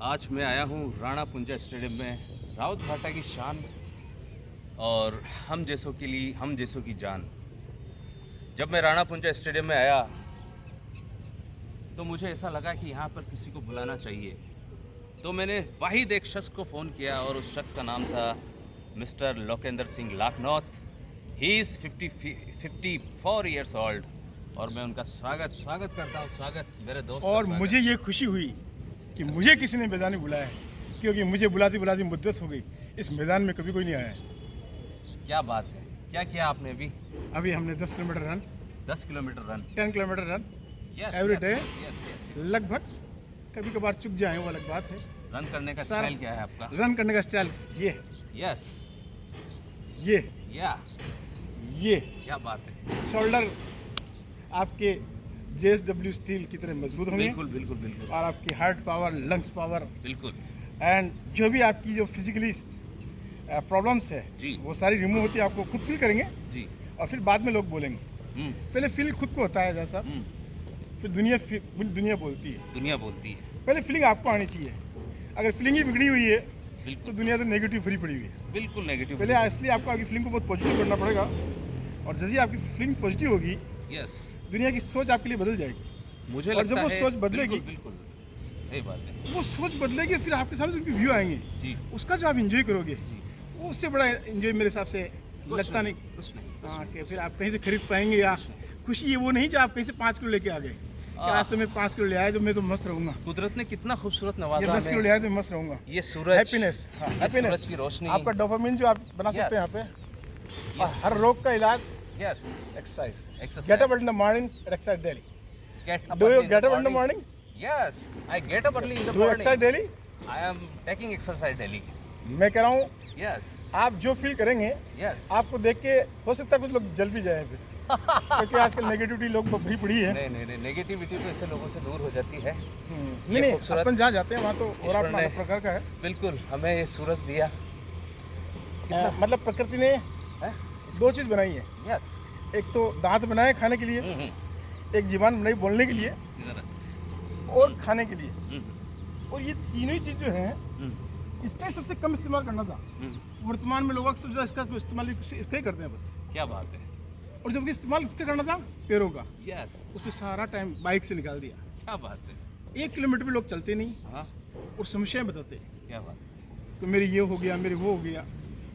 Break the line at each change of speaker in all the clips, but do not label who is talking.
आज मैं आया हूँ राणा पुंजा स्टेडियम में, राउत भाटा की शान और हम जैसों की जान। जब मैं राणा पुंजा स्टेडियम में आया तो मुझे ऐसा लगा कि यहाँ पर किसी को बुलाना चाहिए। तो मैंने वाहिद एक शख्स को फ़ोन किया और उस शख्स का नाम था mister Lokendra Singh Lakhnaut. He is 54 years old और मैं उनका स्वागत करता हूँ। स्वागत मेरे दोस्त।
और मुझे ये खुशी हुई कि मुझे किसी ने मैदान में बुलाया है, क्योंकि मुझे बुलाती बुलाती मुद्दत हो गई। इस मैदान में कभी कोई नहीं आया है।
क्या बात है, क्या किया आपने अभी?
हमने 10 kilometre run,
10 kilometre run,
10 kilometre run every day. लगभग कभी कभार चुक जाए वो अलग बात है।
रन करने का स्टाइल क्या है आपका?
रन करने का स्टाइल ये
यस
ये
या
ये
क्या बात है।
शोल्डर आपके JSW स्टील की तरह मजबूत होंगे।
बिल्कुल बिल्कुल बिल्कुल।
और आपकी हार्ट पावर, लंग्स पावर,
बिल्कुल।
एंड जो भी आपकी जो फिजिकली प्रॉब्लम्स है
जी,
वो सारी रिमूव होती है। आपको खुद फील करेंगे
जी,
और फिर बाद में लोग बोलेंगे। पहले फील खुद को होता है जैसा, फिर दुनिया बोलती है।
दुनिया बोलती है।
पहले फीलिंग आपको आनी चाहिए। अगर फीलिंग ही बिगड़ी हुई है तो
बिल्कुल
दुनिया तो नेगेटिव भरी पड़ी हुई है।
बिल्कुल नेगेटिव।
पहले इसलिए आपको आपकी फीलिंग को बहुत पॉजिटिव करना पड़ेगा, और जैसे ही आपकी फीलिंग पॉजिटिव होगी
यस,
दुनिया की सोच आपके लिए बदल जाएगी।
मुझे
और जब
लगता
वो
है
सोच बदलेगी,
बिल्कुल सही बात है।
वो सोच बदलेगी, फिर आपके सामने उनके व्यू आएंगे,
जी
उसका जो आप इंजॉय करोगे
जी,
वो उससे बड़ा इंजॉय मेरे हिसाब से लगता नहीं।
कुछ नहीं।
हाँ, कि फिर आप कहीं से खरीद पाएंगे या खुशी ये वो नहीं जो आप कहीं से 5 किलो लेके आ गए कि आज तो मैं 5 किलो ले आया, जो मैं तो मस्त रहूंगा।
कुदरत ने कितना खूबसूरत
ये
नवाजा
10 किलो ले आया तो मस्त रहूंगा।
ये सूरज,
हैप्पीनेस, हैप्पीनेस
सूरज की रोशनी,
आपका डोपामिन जो आप बना सकते हैं यहाँ पे। और हर रोग का इलाज
yes
exercise. Get up in the morning and exercise daily.
Get up
do you
early in
get
the
up in the
morning.
Morning?
Yes, I get up early in the
do
morning.
Exercise daily?
I am taking exercise daily.
मैं कह रहा हूँ
Yes,
आप जो feel करेंगे,
yes.
आपको देख के हो सकता है कुछ लोग जल भी जाए फिर, क्योंकि आजकल नेगेटिविटी लोग भरी पड़ी है।
नहीं, नेगेटिविटी तो ऐसे लोगों से दूर हो जाती है।
नहीं,
खूबसूरत
अपन जहाँ जाते हैं वहाँ तो और
ईश्वर
अपना
ने
अलग प्रकार का है।
बिल्कुल हमें ये सूरज दिया।
मतलब प्रकृति ने
है?
2 चीज़ बनाई है।
Yes.
एक तो दांत बनाए खाने के लिए, एक जीवान बनाई बोलने के लिए, और खाने के लिए। और ये तीनों ही चीज़ जो है इसका ही सबसे कम इस्तेमाल करना था। वर्तमान में लोग अक्सर ज़्यादा इसका इस्तेमाल इसका ही करते हैं बस।
क्या बात है।
और जबकि इस्तेमाल इसका करना था पैरों का,
Yes.
उसमें सारा टाइम बाइक से निकाल दिया।
क्या बात है।
1 किलोमीटर भी लोग चलते नहीं
हाँ,
और समस्याएं बताते।
क्या बात है।
तो मेरी ये हो गया, मेरी वो हो गया।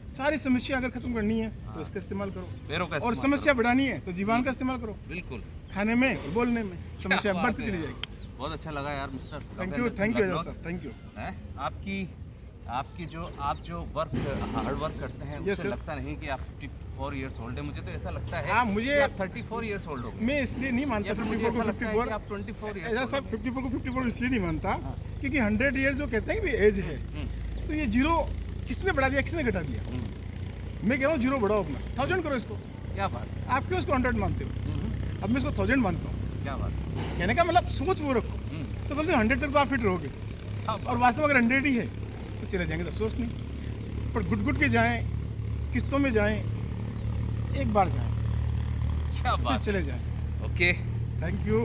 सारी समस्या अगर खत्म करनी है तो इसका इस्तेमाल करो,
पैरों का
और
इस्तेमाल
समस्या
करो।
बढ़ानी है तो जीवन का इस्तेमाल करो।
बिल्कुल।
खाने में और बोलने में समस्या
बात
बढ़ती
है
चली
यार।
जाएगी।
बहुत अच्छा लगा यार mister.
Thank you sir, thank you.
हैं? आपकी जो आप जो हार्ड वर्क करते हैं
Yes,
उससे
sir.
लगता नहीं कि आप 54 इयर्स ओल्ड है। मुझे तो ऐसा लगता है
हाँ, मुझे
कि आप 34 इयर्स ओल्ड हो गए।
मैं इसलिए नहीं मानता
या फिर मुझे
54
ऐसा
को
लगता है
54।
कि आप 24
ऐसा
इयर्स
सब 54 को 54 इसलिए नहीं मानता
हाँ।
क्योंकि 100 ईयर जो कहते हैं कि एज है, तो ये जीरो किसने बढ़ा दिया, किसने घटा दिया? मैं कह रहा हूँ जीरो बढ़ाओ अपना, 1000 करो इसको।
क्या बात है।
आप क्यों इसको 100 मानते हो? अब मैं इसको 1000 मानता हूँ।
क्या बात है।
कहने का मतलब सोच वो रखो, तो कम से कम 100 तक तो आप फिट रहोगे। और वास्तव में अगर 100 ही है तो चले जाएंगे, तो अफसोस नहीं। पर गुट के जाएं, किस्तों में जाएं, एक बार जाएं,
क्या
फिर
बात
चले जाएं।
Okay,
thank you.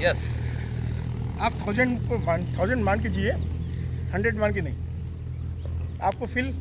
यस।
आप 1000 मान के जिए, 100 मान के नहीं। आपको फील